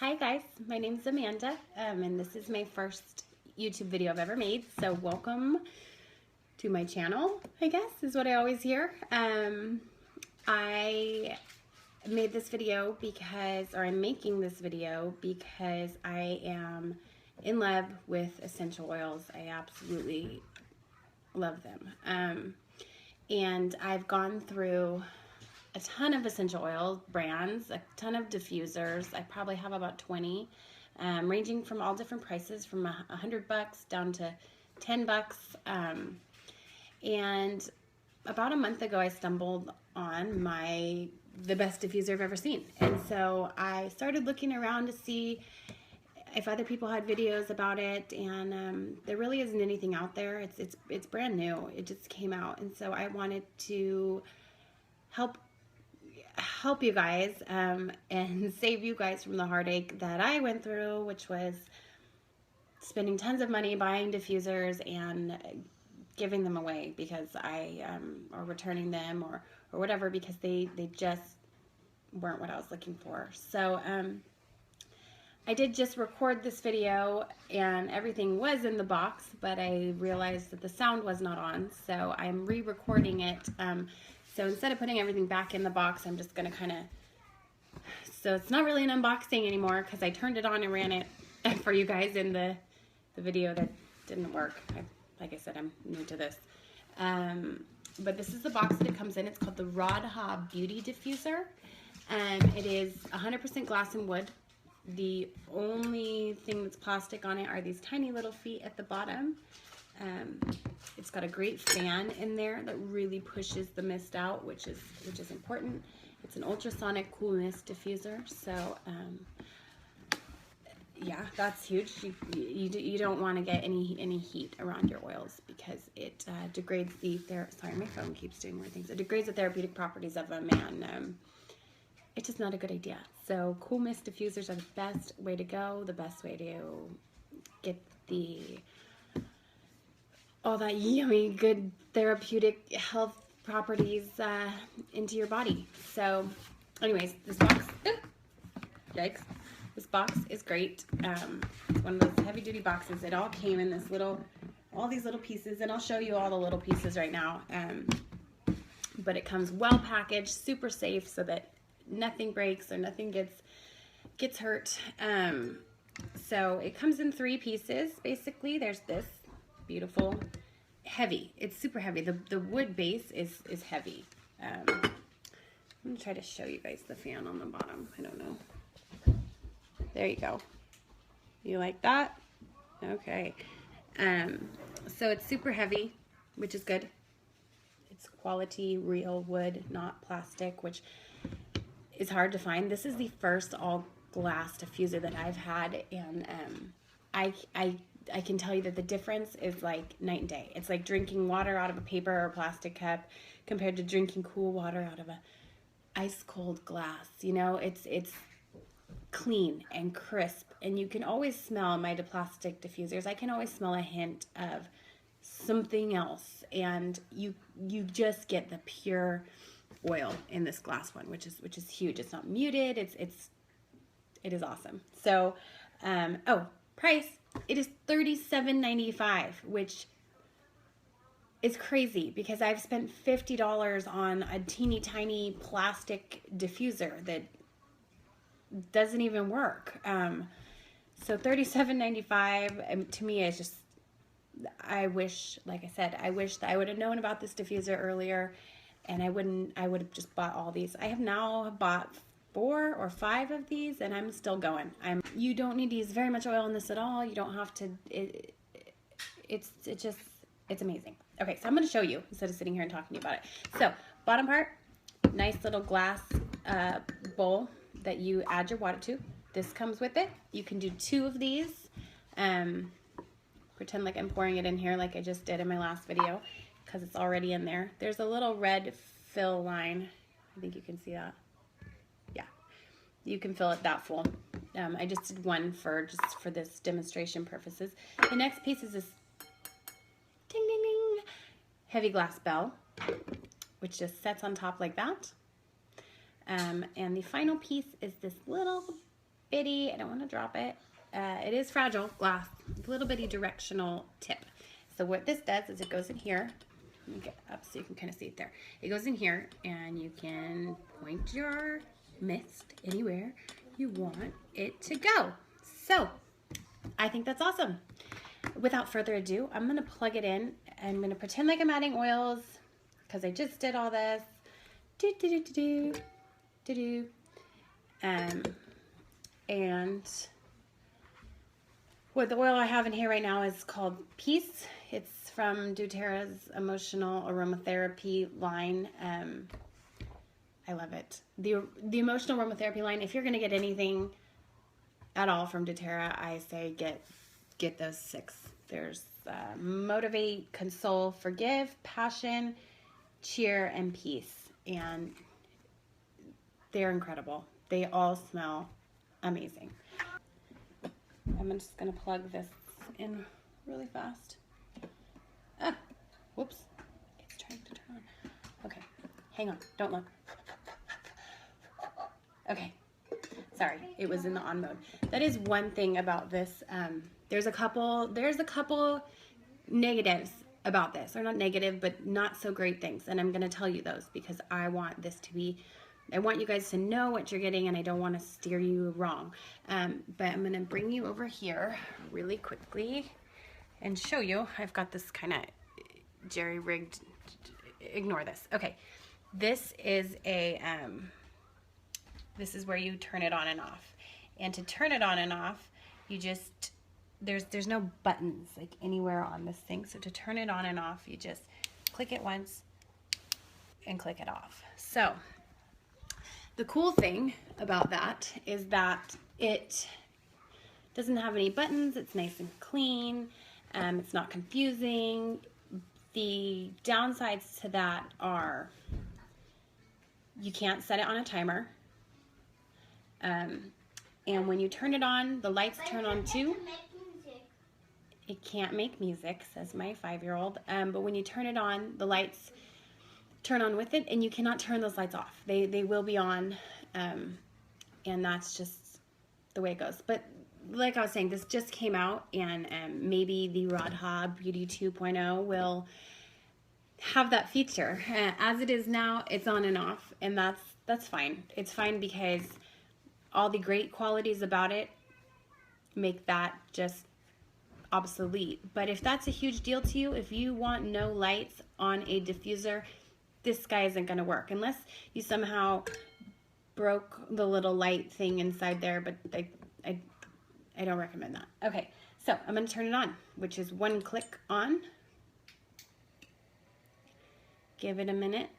Hi guys, my name's Amanda, and this is my first YouTube video I've ever made, so welcome to my channel, I guess, is what I always hear. I made this video I'm making this video because I am in love with essential oils. I absolutely love them. And I've gone through a ton of essential oil brands, a ton of diffusers. I probably have about 20, ranging from all different prices, from $100 down to $10. And about a month ago, I stumbled on the best diffuser I've ever seen. And so I started looking around to see if other people had videos about it, and there really isn't anything out there. It's brand new. It just came out, and so I wanted to help you guys and save you guys from the heartache that I went through, which was spending tons of money buying diffusers and giving them away because or returning them or whatever, because they just weren't what I was looking for. So I did just record this video and everything was in the box, but I realized that the sound was not on, so I'm re-recording it. So instead of putting everything back in the box, I'm just going to so it's not really an unboxing anymore because I turned it on and ran it for you guys in the video that didn't work. Like I said, I'm new to this. But this is the box that it comes in. It's called the Radha Beauty Diffuser. It is 100% glass and wood. The only thing that's plastic on it are these tiny little feet at the bottom. It's got a great fan in there that really pushes the mist out, which is important. It's an ultrasonic cool mist diffuser, so yeah, that's huge. You don't want to get any heat around your oils because it degrades sorry, my phone keeps doing more things. It degrades the therapeutic properties of them, and it's just not a good idea. So cool mist diffusers are the best way to go, the best way to get all that yummy, good therapeutic health properties into your body. So anyways, this box, yikes, this box is great. It's one of those heavy duty boxes. It all came in all these little pieces, and I'll show you all the little pieces right now. But it comes well packaged, super safe, so that nothing breaks or nothing gets hurt. So it comes in 3 pieces, basically. There's this beautiful, heavy. It's super heavy. The wood base is heavy. I'm gonna try to show you guys the fan on the bottom. I don't know. There you go. You like that? Okay. So it's super heavy, which is good. It's quality, real wood, not plastic, which is hard to find. This is the first all glass diffuser that I've had, and I can tell you that the difference is like night and day. It's like drinking water out of a paper or plastic cup compared to drinking cool water out of a ice cold glass. You know, it's clean and crisp, and you can always smell my plastic diffusers. I can always smell a hint of something else, and you just get the pure oil in this glass one, which is huge. It's not muted. It is awesome. So, price. It is $37.95, which is crazy because I've spent $50 on a teeny tiny plastic diffuser that doesn't even work. So $37.95 to me is just, I wish, like I said, I wish that I would have known about this diffuser earlier, and I would have just bought all these. I have now bought 4 or 5 of these, and I'm still going. You don't need to use very much oil in this at all. You don't have to. It's amazing. Okay, so I'm going to show you instead of sitting here and talking to you about it. So bottom part, nice little glass bowl that you add your water to. This comes with it. You can do 2 of these. Pretend like I'm pouring it in here like I just did in my last video, because it's already in there. There's a little red fill line. I think you can see that. Yeah, you can fill it that full. I just did one just for this demonstration purposes. The next piece is this ding ding ding heavy glass bell, which just sets on top like that. And the final piece is this little bitty, I don't want to drop it. It is fragile glass, a little bitty directional tip. So what this does is it goes in here. Let me get up so you can kind of see it there. It goes in here and you can point your mist anywhere you want it to go. So I think that's awesome. Without further ado, I'm going to plug it in. I'm going to pretend like I'm adding oils because I just did all this. And what the oil I have in here right now is called Peace. It's from doTERRA's Emotional Aromatherapy line. I love it. The Emotional Aromatherapy line, if you're going to get anything at all from doTERRA, I say get those 6. There's Motivate, Console, Forgive, Passion, Cheer, and Peace. And they're incredible. They all smell amazing. I'm just going to plug this in really fast. Ah, whoops. It's trying to turn on. Okay, hang on. Don't look. Okay. Sorry, it was in the on mode. That is one thing about this. There's a couple negatives about this, or not negative, but not so great things. And I'm going to tell you those because I want this to be, I want you guys to know what you're getting, and I don't want to steer you wrong. But I'm going to bring you over here really quickly and show you. I've got this kind of jerry-rigged, ignore this. Okay, this is a, this is where you turn it on and off. And to turn it on and off, you just, there's no buttons like anywhere on this thing. So to turn it on and off, you just click it once and click it off. So the cool thing about that is that it doesn't have any buttons. It's nice and clean. It's not confusing. The downsides to that are you can't set it on a timer. And when you turn it on, the lights turn on too. It can't make music, says my 5-year-old. But when you turn it on, the lights turn on with it, and you cannot turn those lights off. They will be on, and that's just the way it goes. But like I was saying, this just came out, and maybe the Radha Beauty 2.0 will have that feature. As it is now, it's on and off, and that's fine. It's fine because all the great qualities about it make that just obsolete. But if that's a huge deal to you, if you want no lights on a diffuser, this guy isn't going to work unless you somehow broke the little light thing inside there, but I don't recommend that. Okay, so I'm going to turn it on, which is 1 click on. Give it a minute.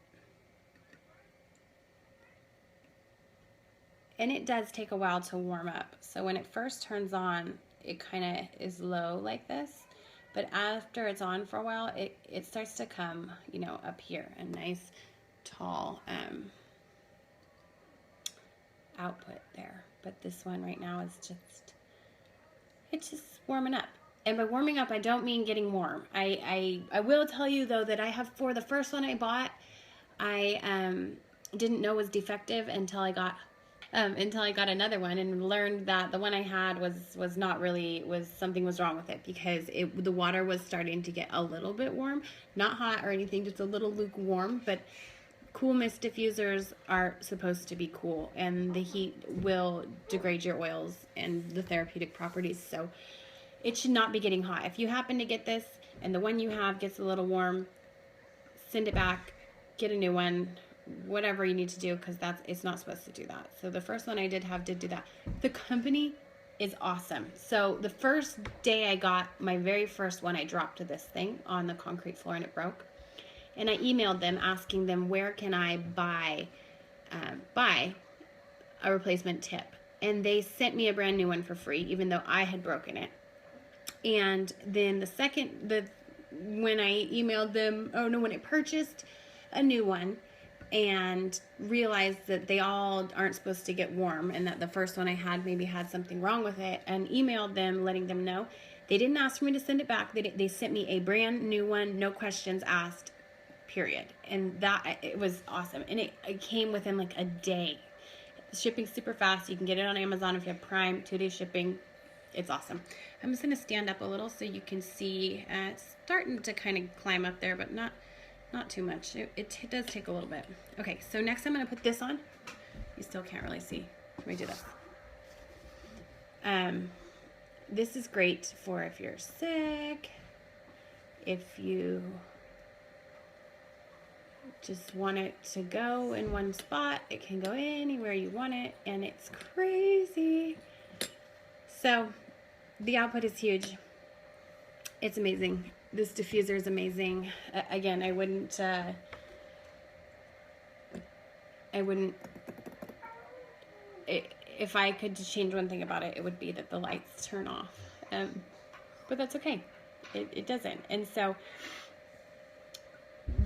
And it does take a while to warm up. So when it first turns on, it kind of is low like this. But after it's on for a while, it starts to come, you know, up here. A nice, tall output there. But this one right now is just, it's just warming up. And by warming up, I don't mean getting warm. I will tell you, though, that I have, for the first one I bought, I didn't know was defective until I got another one and learned that the one I had was not really, something was wrong with it because the water was starting to get a little bit warm, not hot or anything, just a little lukewarm. But cool mist diffusers are supposed to be cool, and the heat will degrade your oils and the therapeutic properties, so it should not be getting hot. If you happen to get this and the one you have gets a little warm, send it back, get a new one, whatever you need to do, because it's not supposed to do that. So the first one I did do that. The company is awesome. So the first day I got my very first one, I dropped this thing on the concrete floor and it broke. And I emailed them asking them where can I buy a replacement tip. And they sent me a brand new one for free, even though I had broken it. And then when I emailed them, when I purchased a new one, and realized that they all aren't supposed to get warm and that the first one I had maybe had something wrong with it, and emailed them letting them know. They didn't ask for me to send it back. They sent me a brand new one, no questions asked, period. And it was awesome. And it came within like a day. shipping's super fast. You can get it on Amazon if you have Prime, 2-day shipping. It's awesome. I'm just gonna stand up a little so you can see. It's starting to kind of climb up there, but not too much. It does take a little bit. Okay, so next I'm gonna put this on. You still can't really see. Let me do this. This is great for if you're sick, if you just want it to go in one spot. It can go anywhere you want it, and it's crazy. So the output is huge. It's amazing. This diffuser is amazing. Again, I wouldn't if I could change one thing about it, it would be that the lights turn off. But that's okay. It doesn't. And so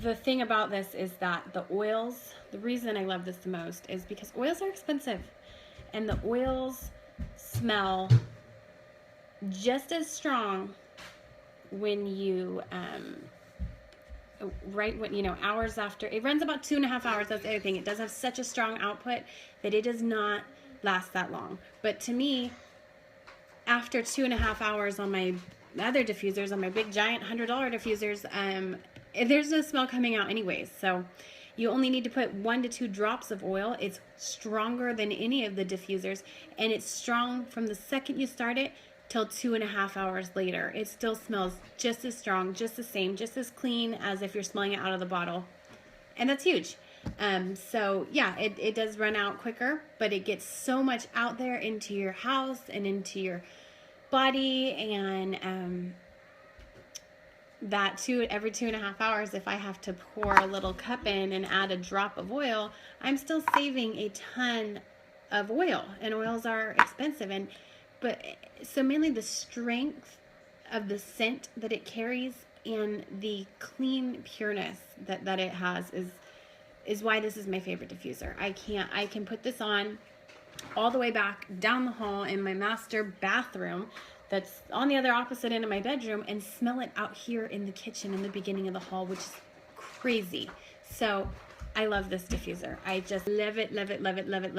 the thing about this is that the oils, the reason I love this the most is because oils are expensive, and the oils smell just as strong when you right when, you know, hours after. It runs about 2.5 hours. That's the other thing. It does have such a strong output that it does not last that long. But to me, after 2.5 hours on my other diffusers, on my big giant $100 diffusers, there's no smell coming out anyways. So you only need to put 1 to 2 drops of oil. It's stronger than any of the diffusers, and it's strong from the second you start it till 2.5 hours later. It still smells just as strong, just the same, just as clean as if you're smelling it out of the bottle. And that's huge. So yeah, it does run out quicker, but it gets so much out there into your house and into your body, and that every 2.5 hours, if I have to pour a little cup in and add a drop of oil, I'm still saving a ton of oil, and oils are expensive. But so mainly the strength of the scent that it carries and the clean pureness that it has is why this is my favorite diffuser. I can put this on all the way back down the hall in my master bathroom that's on the other opposite end of my bedroom and smell it out here in the kitchen in the beginning of the hall, which is crazy. So I love this diffuser. I just love it, love it, love it, love it.